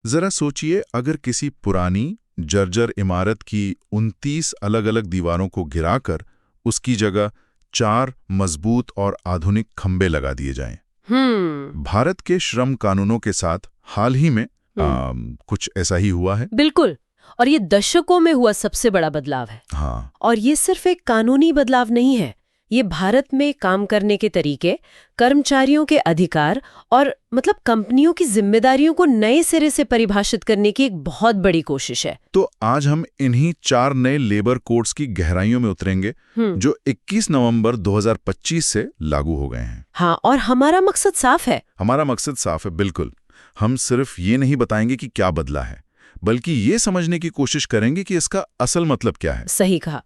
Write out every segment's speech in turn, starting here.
जरा सोचिए, अगर किसी पुरानी जर्जर इमारत की 29 अलग-अलग दीवारों को गिराकर उसकी जगह 4 मजबूत और आधुनिक खंबे लगा दिए जाएं। भारत के श्रम कानूनों के साथ हाल ही में कुछ ऐसा ही हुआ है। बिल्कुल। और ये दशकों में हुआ सबसे बड़ा बदलाव है। हाँ, और ये सिर्फ एक कानूनी बदलाव नहीं है, ये भारत में काम करने के तरीके, कर्मचारियों के अधिकार और मतलब कंपनियों की जिम्मेदारियों को नए सिरे से परिभाषित करने की एक बहुत बड़ी कोशिश है। तो आज हम इन्हीं 4 नए लेबर कोड्स की गहराइयों में उतरेंगे जो 21 नवंबर 2025 से लागू हो गए हैं। हाँ, और हमारा मकसद साफ है। हमारा मकसद साफ है, बिल्कुल। हम सिर्फ ये नहीं बताएंगे कि क्या बदला है, बल्कि ये समझने की कोशिश करेंगे कि इसका असल मतलब क्या है। सही कहा।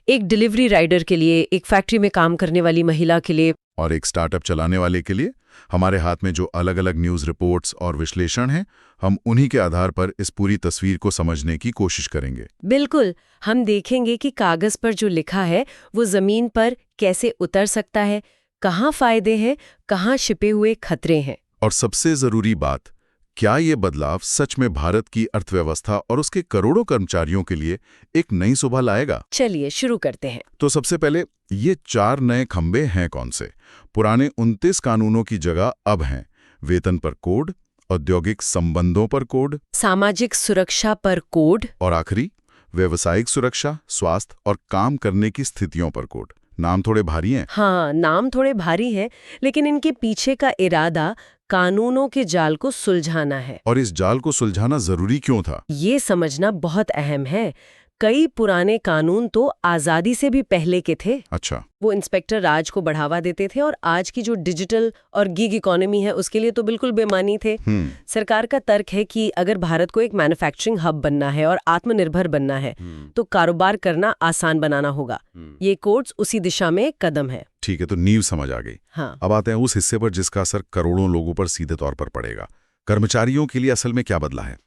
एक डिलीवरी राइडर के लिए, एक फैक्ट्री में काम करने वाली महिला के लिए और एक स्टार्टअप चलाने वाले के लिए हमारे हाथ में जो अलग अलग न्यूज़ रिपोर्ट्स और विश्लेषण हैं, हम उन्हीं के आधार पर इस पूरी तस्वीर को समझने की कोशिश करेंगे। बिल्कुल। हम देखेंगे कि कागज पर जो लिखा है वो जमीन पर कैसे उतर सकता है, कहाँ फायदे हैं, कहाँ छिपे हुए खतरे हैं। और सबसे जरूरी बात, क्या ये बदलाव सच में भारत की अर्थव्यवस्था और उसके करोड़ों कर्मचारियों के लिए एक नई सुबह लाएगा? चलिए शुरू करते हैं। तो सबसे पहले, ये 4 नए खंबे हैं कौन से? पुराने 29 कानूनों की जगह अब हैं वेतन पर कोड, औद्योगिक संबंधों पर कोड, सामाजिक सुरक्षा पर कोड, और आखिरी व्यावसायिक सुरक्षा, स्वास्थ्य और काम करने की स्थितियों पर कोड। नाम थोड़े भारी हैं। हाँ, नाम थोड़े भारी हैं, लेकिन इनके पीछे का इरादा कानूनों के जाल को सुलझाना है। और इस जाल को सुलझाना जरूरी क्यों था? ये समझना बहुत अहम है। कई पुराने कानून तो आजादी से भी पहले के थे। अच्छा। वो इंस्पेक्टर राज को बढ़ावा देते थे और आज की जो डिजिटल और गिग इकोनॉमी है उसके लिए तो बिल्कुल बेमानी थे। सरकार का तर्क है कि अगर भारत को एक मैन्युफैक्चरिंग हब बनना है और आत्मनिर्भर बनना है तो कारोबार करना आसान बनाना होगा। ये कोड्स उसी दिशा में एक कदम है। ठीक है, तो नींव समझ आ गई। हाँ। अब आते हैं उस हिस्से पर जिसका असर करोड़ों लोगों पर सीधे तौर पर पड़ेगा। कर्मचारियों के लिए असल में क्या बदला है?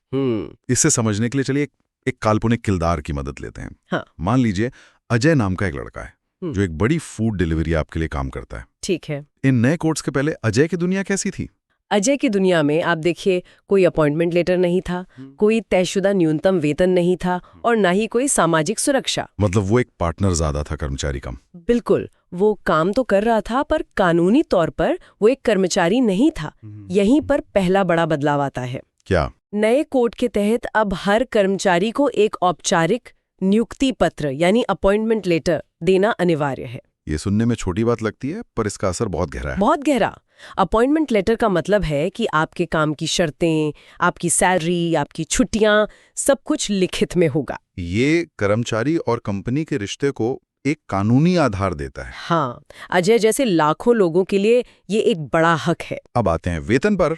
इससे समझने के लिए चलिए एक काल्पनिक किरदार की मदद लेते हैं। हाँ। मान लीजिए अजय नाम का एक लड़का है जो एक बड़ी फूड डिलीवरी आपके लिए काम करता है। ठीक है। इन नए कोड्स के पहले अजय की दुनिया कैसी थी? अजय की दुनिया में आप देखिए, कोई अपॉइंटमेंट लेटर नहीं था, कोई तयशुदा न्यूनतम वेतन नहीं था और ना ही कोई सामाजिक सुरक्षा। मतलब वो एक पार्टनर ज्यादा था, कर्मचारी कम। बिल्कुल। वो काम तो कर रहा था पर कानूनी तौर पर वो एक कर्मचारी नहीं था। यहीं पर पहला बड़ा बदलाव आता है। क्या? नए कोड के तहत अब हर कर्मचारी को एक औपचारिक नियुक्ति पत्र यानी अपॉइंटमेंट लेटर देना अनिवार्य है। ये सुनने में छोटी बात लगती है, पर इसका असर बहुत गहरा है। बहुत गहरा। अपॉइंटमेंट लेटर का मतलब है कि आपके काम की शर्तें, आपकी सैलरी, आपकी छुट्टियां, सब कुछ लिखित में होगा। ये कर्मचारी और कंपनी के रिश्ते को एक कानूनी आधार देता है। हाँ, अजय जैसे लाखों लोगों के लिए ये एक बड़ा हक है। अब आते हैं वेतन पर।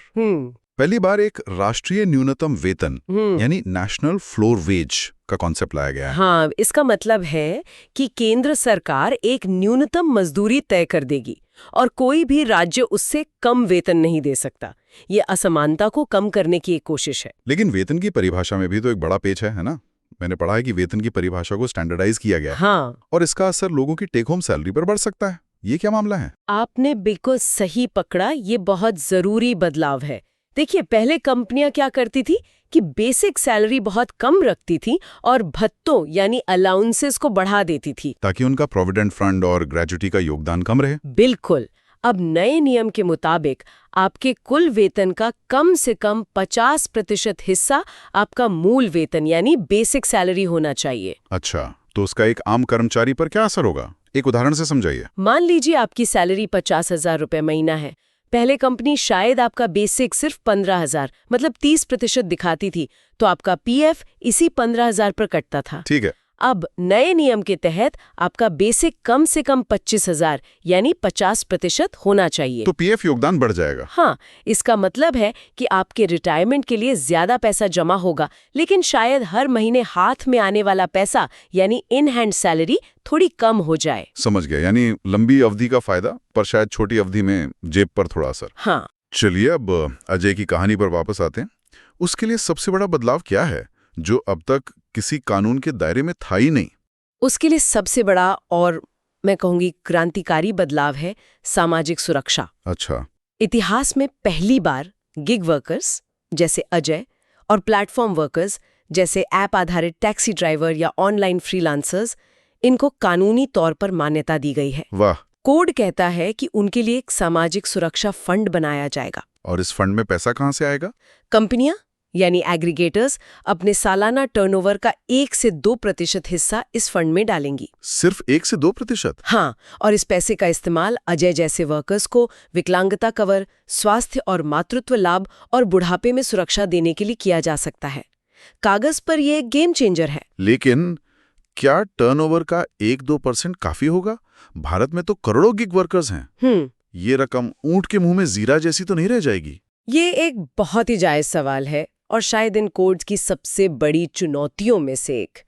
पहली बार एक राष्ट्रीय न्यूनतम वेतन यानी नेशनल फ्लोर वेज का कॉन्सेप्ट लाया गया है। हाँ, इसका मतलब है कि केंद्र सरकार एक न्यूनतम मजदूरी तय कर देगी और कोई भी राज्य उससे कम वेतन नहीं दे सकता। ये असमानता को कम करने की एक कोशिश है। लेकिन वेतन की परिभाषा में भी तो एक बड़ा पेच है ना? मैंने पढ़ा है कि वेतन की परिभाषा को स्टैंडर्डाइज किया गया है। हाँ। और इसका असर लोगों की टेक होम सैलरी पर बढ़ सकता है। ये क्या मामला है? आपने बिल्कुल सही पकड़ा, ये बहुत जरूरी बदलाव है। देखिए, पहले कंपनियां क्या करती थी कि बेसिक सैलरी बहुत कम रखती थी और भत्तों यानी अलाउंसेस को बढ़ा देती थी ताकि उनका प्रोविडेंट फंड और ग्रेजुटी का योगदान कम रहे। बिल्कुल। अब नए नियम के मुताबिक आपके कुल वेतन का कम से कम 50% हिस्सा आपका मूल वेतन यानी बेसिक सैलरी होना चाहिए। अच्छा, तो उसका एक आम कर्मचारी पर क्या असर होगा? एक उदाहरण से समझाइए। मान लीजिए आपकी सैलरी 50,000 रुपए महीना है। पहले कंपनी शायद आपका बेसिक सिर्फ 15,000 मतलब 30% दिखाती थी, तो आपका पीएफ इसी 15,000 पर कटता था। ठीक है। अब नए नियम के तहत आपका बेसिक कम से कम 25,000 यानी 50% होना चाहिए। तो पीएफ योगदान बढ़ जाएगा। हाँ, इसका मतलब है कि आपके रिटायरमेंट के लिए ज्यादा पैसा जमा होगा, लेकिन शायद हर महीने हाथ में आने वाला पैसा यानी इन हैंड सैलरी थोड़ी कम हो जाए। समझ गया, यानी लंबी अवधि का फायदा पर शायद छोटी अवधि में जेब पर थोड़ा असर। हाँ। चलिए अब अजय की कहानी पर वापस आते हैं। उसके लिए सबसे बड़ा बदलाव क्या है जो अब तक किसी कानून के दायरे में था ही नहीं? उसके लिए सबसे बड़ा और मैं कहूंगी क्रांतिकारी बदलाव है सामाजिक सुरक्षा। अच्छा। इतिहास में पहली बार गिग वर्कर्स जैसे अजय और प्लेटफॉर्म वर्कर्स जैसे ऐप आधारित टैक्सी ड्राइवर या ऑनलाइन फ्रीलांसर्स, इनको कानूनी तौर पर मान्यता दी गई है। वाह। कोड कहता है कि उनके लिए एक सामाजिक सुरक्षा फंड बनाया जाएगा। और इस फंड में पैसा कहाँ से आएगा? कंपनियां यानी एग्रीगेटर्स अपने सालाना टर्नओवर का 1 से 2% हिस्सा इस फंड में डालेंगी। सिर्फ 1 से 2%? हाँ, और इस पैसे का इस्तेमाल अजय जैसे वर्कर्स को विकलांगता कवर, स्वास्थ्य और मातृत्व लाभ और बुढ़ापे में सुरक्षा देने के लिए किया जा सकता है। कागज पर यह एक गेम चेंजर है। लेकिन क्या टर्नओवर का 1-2% काफी होगा? भारत में तो करोड़ों गिग वर्कर्स हैं। ये रकम ऊंट के मुंह में जीरा जैसी तो नहीं रह जाएगी? ये एक बहुत ही जायज सवाल है और शायद इन कोड्स की सबसे बड़ी चुनौतियों में से एक।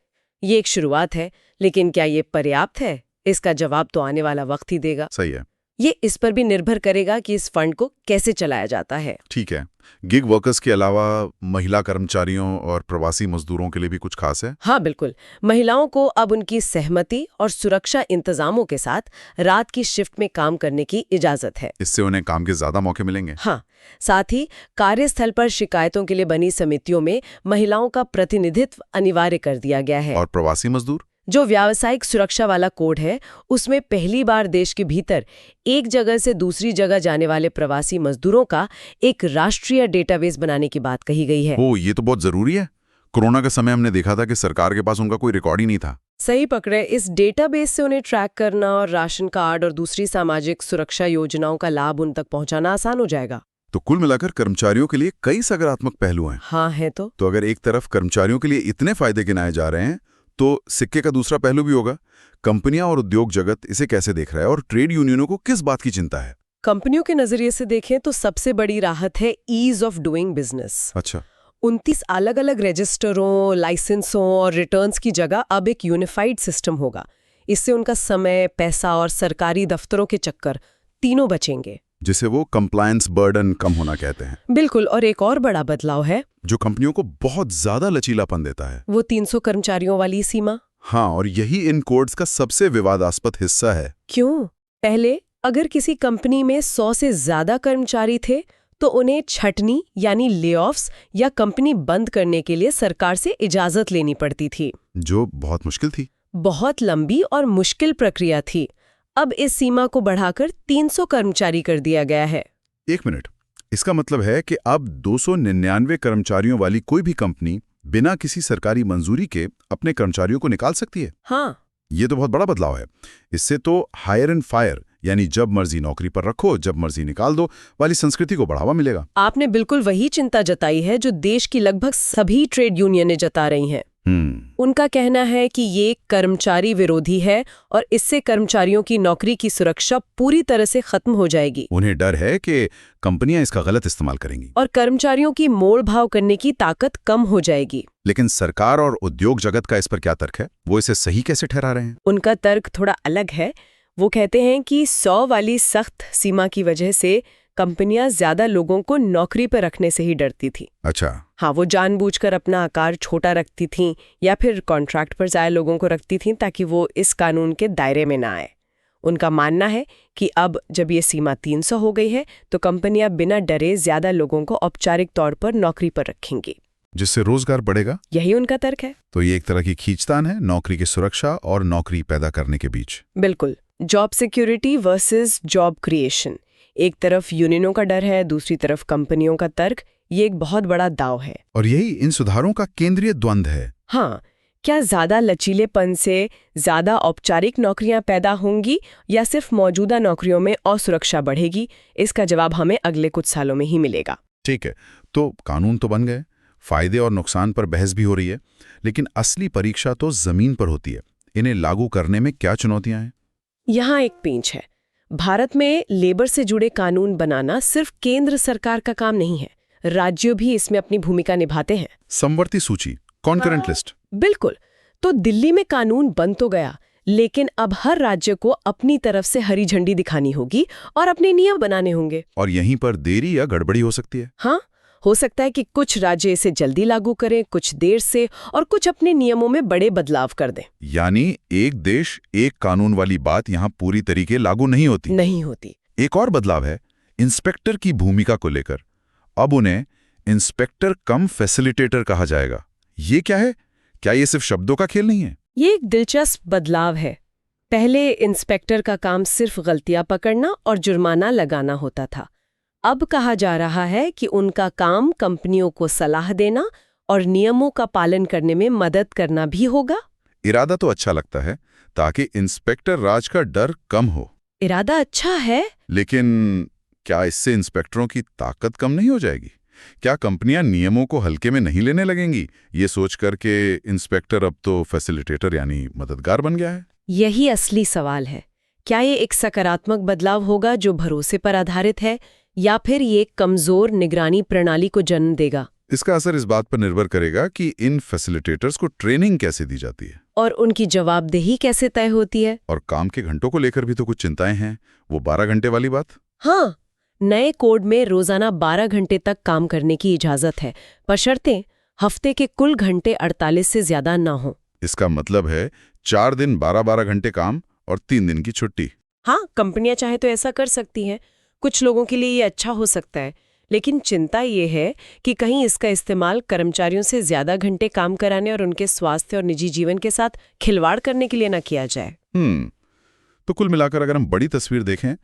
ये एक शुरुआत है, लेकिन क्या ये पर्याप्त है? इसका जवाब तो आने वाला वक्त ही देगा। सही है। ये इस पर भी निर्भर करेगा कि इस फंड को कैसे चलाया जाता है। ठीक है। गिग वर्कर्स के अलावा महिला कर्मचारियों और प्रवासी मजदूरों के लिए भी कुछ खास है? हाँ बिल्कुल। महिलाओं को अब उनकी सहमति और सुरक्षा इंतजामों के साथ रात की शिफ्ट में काम करने की इजाजत है। इससे उन्हें काम के ज्यादा मौके मिलेंगे। हाँ, साथ ही कार्यस्थल पर शिकायतों के लिए बनी समितियों में महिलाओं का प्रतिनिधित्व अनिवार्य कर दिया गया है। और प्रवासी मजदूर? जो व्यावसायिक सुरक्षा वाला कोड है, उसमें पहली बार देश के भीतर एक जगह से दूसरी जगह जाने वाले प्रवासी मजदूरों का एक राष्ट्रीय डेटाबेस बनाने की बात कही गई है। ओ, ये तो बहुत जरूरी है। कोरोना के समय हमने देखा था कि सरकार के पास उनका कोई रिकॉर्ड ही नहीं था। सही पकड़े। इस डेटाबेस से उन्हें ट्रैक करना और राशन कार्ड और दूसरी सामाजिक सुरक्षा योजनाओं का लाभ उन तक पहुंचाना आसान हो जाएगा। तो कुल मिलाकर कर्मचारियों के लिए कई सकारात्मक पहलू हैं। हाँ है तो अगर एक तरफ कर्मचारियों के लिए इतने फायदे गिनाए जा रहे हैं, तो सिक्के का दूसरा पहलू भी होगा। कंपनियां और उद्योग जगत इसे कैसे देख रहा है और ट्रेड यूनियनों को किस बात की चिंता है? कंपनियों के नजरिए से देखें तो सबसे बड़ी राहत है ईज ऑफ डूइंग बिजनेस। अच्छा। 29 अलग अलग रजिस्टरों, लाइसेंसों और रिटर्न्स की जगह अब एक यूनिफाइड सिस्टम होगा। इससे उनका समय, पैसा और सरकारी दफ्तरों के चक्कर तीनों बचेंगे, जिसे वो कंप्लायंस बर्डन कम होना कहते हैं। बिल्कुल। और एक और बड़ा बदलाव है जो कंपनियों को बहुत ज्यादा लचीलापन देता है, वो 300 कर्मचारियों वाली सीमा। हाँ, और यही इन कोड्स का सबसे विवादास्पद हिस्सा है। क्यों? पहले अगर किसी कंपनी में 100 से ज्यादा कर्मचारी थे तो उन्हें छटनी यानी लेऑफ्स या कंपनी बंद करने के लिए सरकार से इजाजत लेनी पड़ती थी, जो बहुत मुश्किल थी। बहुत लंबी और मुश्किल प्रक्रिया थी। अब इस सीमा को बढ़ाकर 300 कर्मचारी कर दिया गया है। 1 मिनट, इसका मतलब है कि अब 299 कर्मचारियों वाली कोई भी कंपनी बिना किसी सरकारी मंजूरी के अपने कर्मचारियों को निकाल सकती है। हाँ, ये तो बहुत बड़ा बदलाव है। इससे तो हायर एंड फायर यानी जब मर्जी नौकरी पर रखो, जब मर्जी निकाल दो वाली संस्कृति को बढ़ावा मिलेगा। आपने बिल्कुल वही चिंता जताई है जो देश की लगभग सभी ट्रेड यूनियनें जता रही हैं। उनका कहना है कि ये कर्मचारी विरोधी है और इससे कर्मचारियों की नौकरी की सुरक्षा पूरी तरह से खत्म हो जाएगी। उन्हें डर है कि कंपनियां इसका गलत इस्तेमाल करेंगी और कर्मचारियों की मोल भाव करने की ताकत कम हो जाएगी। लेकिन सरकार और उद्योग जगत का इस पर क्या तर्क है? वो इसे सही कैसे ठहरा रहे हैं? उनका तर्क थोड़ा अलग है। वो कहते हैं कि 100 वाली सख्त सीमा की वजह से कंपनियां ज्यादा लोगों को नौकरी पर रखने से ही डरती थी। अच्छा। हाँ, वो जानबूझकर अपना आकार छोटा रखती थीं या फिर कॉन्ट्रैक्ट पर जाए लोगों को रखती थीं ताकि वो इस कानून के दायरे में ना आए। उनका मानना है कि अब जब ये सीमा 300 हो गई है तो कंपनियां बिना डरे ज्यादा लोगों को औपचारिक तौर पर नौकरी पर रखेंगी, जिससे रोजगार बढ़ेगा। यही उनका तर्क है। तो ये एक तरह की खींचतान है नौकरी की सुरक्षा और नौकरी पैदा करने के बीच। बिल्कुल, job security versus job creation. एक तरफ यूनियनों का डर है, दूसरी तरफ कंपनियों का तर्क। ये एक बहुत बड़ा दांव है और यही इन सुधारों का केंद्रीय द्वंद्व है। हाँ, क्या ज्यादा लचीलेपन से ज्यादा औपचारिक नौकरियां पैदा होंगी या सिर्फ मौजूदा नौकरियों में असुरक्षा बढ़ेगी? इसका जवाब हमें अगले कुछ सालों में ही मिलेगा। ठीक है, तो कानून तो बन गए, फायदे और नुकसान पर बहस भी हो रही है, लेकिन असली परीक्षा तो जमीन पर होती है। इन्हें लागू करने में क्या चुनौतियां हैं? यहाँ एक पेंच है। भारत में लेबर से जुड़े कानून बनाना सिर्फ केंद्र सरकार का काम नहीं है, राज्यों भी इसमें अपनी भूमिका निभाते हैं। समवर्ती सूची, कॉन्करेंट लिस्ट। बिल्कुल। तो दिल्ली में कानून बन तो गया, लेकिन अब हर राज्य को अपनी तरफ से हरी झंडी दिखानी होगी और अपने नियम बनाने होंगे। और यहीं पर देरी या गड़बड़ी हो सकती है। हाँ, हो सकता है कि कुछ राज्य इसे जल्दी लागू करें, कुछ देर से, और कुछ अपने नियमों में बड़े बदलाव कर दें। यानी एक देश एक कानून वाली बात यहाँ पूरी तरीके लागू नहीं होती। नहीं होती। एक और बदलाव है इंस्पेक्टर की भूमिका को लेकर। अब उन्हें इंस्पेक्टर कम फैसिलिटेटर कहा जाएगा। ये क्या है? क्या ये सिर्फ शब्दों का खेल नहीं है? ये एक दिलचस्प बदलाव है। पहले इंस्पेक्टर का काम सिर्फ गलतियां पकड़ना और जुर्माना लगाना होता था। अब कहा जा रहा है कि उनका काम कंपनियों को सलाह देना और नियमों का पालन करने में मदद करना भी होगा। इरादा तो अच्छा लगता है, ताकि इंस्पेक्टर राज का डर कम हो। इरादा अच्छा है, लेकिन क्या इससे इंस्पेक्टरों की ताकत कम नहीं हो जाएगी? क्या कंपनियां नियमों को हल्के में नहीं लेने लगेंगी, ये सोच करके इंस्पेक्टर अब तो फैसिलिटेटर यानी मददगार बन गया है? यही असली सवाल है। क्या ये एक सकारात्मक बदलाव होगा जो भरोसे पर आधारित है, या फिर ये एक कमजोर निगरानी प्रणाली को जन्म देगा? इसका असर इस बात पर निर्भर करेगा कि इन फैसिलिटेटर्स को ट्रेनिंग कैसे दी जाती है और उनकी जवाबदेही कैसे तय होती है। और काम के घंटों को लेकर भी तो कुछ चिंताएं हैं, वो 12 घंटे वाली बात। हाँ, नए कोड में रोजाना 12 घंटे तक काम करने की इजाजत है, बशर्ते हफ्ते के कुल घंटे 48 से ज्यादा ना हो। इसका मतलब है 4 दिन 12-12 घंटे काम और 3 दिन की छुट्टी। हाँ, कंपनियां चाहे तो ऐसा कर सकती हैं। कुछ लोगों के लिए ये अच्छा हो सकता है, लेकिन चिंता ये है कि कहीं इसका इस्तेमाल कर्मचारियों से ज्यादा घंटे काम कराने और उनके स्वास्थ्य और निजी जीवन के साथ खिलवाड़ करने के लिए ना किया जाए। तो कुल मिलाकर अगर हम बड़ी तस्वीर देखें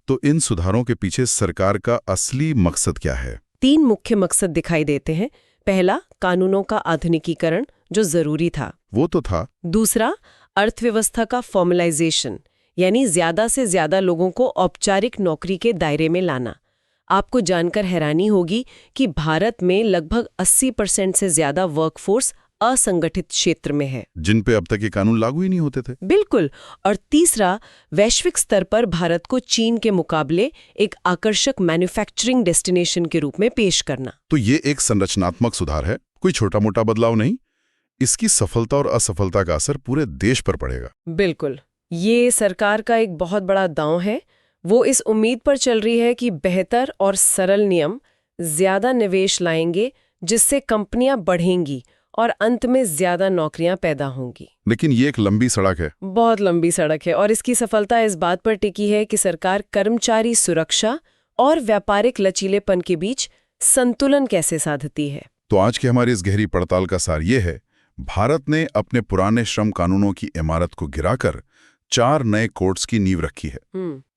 तो इन सुधारों के पीछे सरकार का असली मकसद क्या है? 3 मुख्य मकसद दिखाई देते हैं। पहला, कानूनों का आधुनिकीकरण, जो जरूरी था। वो तो था। दूसरा, अर्थव्यवस्था का फॉर्मलाइजेशन, यानी ज्यादा से ज्यादा लोगों को औपचारिक नौकरी के दायरे में लाना। आपको जानकर हैरानी होगी कि भारत में लगभग 80% से ज्यादा वर्कफोर्स असंगठित क्षेत्र में है, जिन पे अब तक ये कानून लागू ही नहीं होते थे। बिल्कुल। और तीसरा, वैश्विक स्तर पर भारत को चीन के मुकाबले एक आकर्षक मैन्युफैक्चरिंग डेस्टिनेशन के रूप में पेश करना। तो ये एक संरचनात्मक सुधार है, कोई छोटा मोटा बदलाव नहीं। इसकी सफलता और असफलता का असर पूरे देश पर पड़ेगा। बिल्कुल, ये सरकार का एक बहुत बड़ा दांव है। वो इस उम्मीद पर चल रही है कि बेहतर और सरल नियम ज्यादा निवेश लाएंगे, जिससे कंपनियां बढ़ेंगी और अंत में ज्यादा नौकरियां पैदा होंगी। लेकिन ये एक लंबी सड़क है। बहुत लंबी सड़क है, और इसकी सफलता इस बात पर टिकी है कि सरकार कर्मचारी सुरक्षा और व्यापारिक लचीलेपन के बीच संतुलन कैसे साधती है। तो आज की हमारी इस गहरी पड़ताल का सार ये है, भारत ने अपने पुराने श्रम कानूनों की इमारत को गिराकर 4 नए कोड्स की नींव रखी है।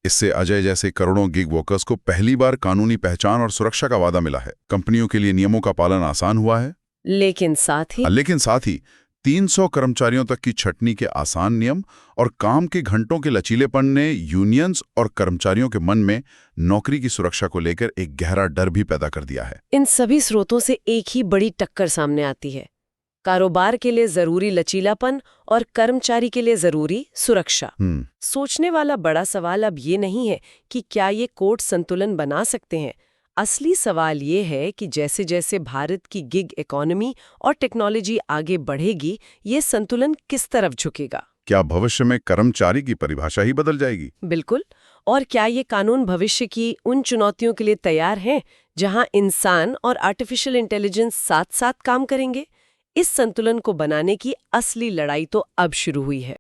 इससे अजय जैसे करोड़ों गिग वर्कर्स को पहली बार कानूनी पहचान और सुरक्षा का वादा मिला है। कंपनियों के लिए नियमों का पालन आसान हुआ है, लेकिन साथ ही 300 कर्मचारियों तक की छटनी के आसान नियम और काम के घंटों के लचीलेपन ने यूनियंस और कर्मचारियों के मन में नौकरी की सुरक्षा को लेकर एक गहरा डर भी पैदा कर दिया है। इन सभी स्रोतों से एक ही बड़ी टक्कर सामने आती है, कारोबार के लिए जरूरी लचीलापन और कर्मचारी के लिए जरूरी सुरक्षा। सोचने वाला बड़ा सवाल अब ये नहीं है कि क्या ये कोड संतुलन बना सकते हैं। असली सवाल ये है कि जैसे जैसे भारत की गिग इकोनॉमी और टेक्नोलॉजी आगे बढ़ेगी, ये संतुलन किस तरफ झुकेगा? क्या भविष्य में कर्मचारी की परिभाषा ही बदल जाएगी? बिल्कुल। और क्या ये कानून भविष्य की उन चुनौतियों के लिए तैयार हैं जहां इंसान और आर्टिफिशियल इंटेलिजेंस साथ साथ काम करेंगे? इस संतुलन को बनाने की असली लड़ाई तो अब शुरू हुई है।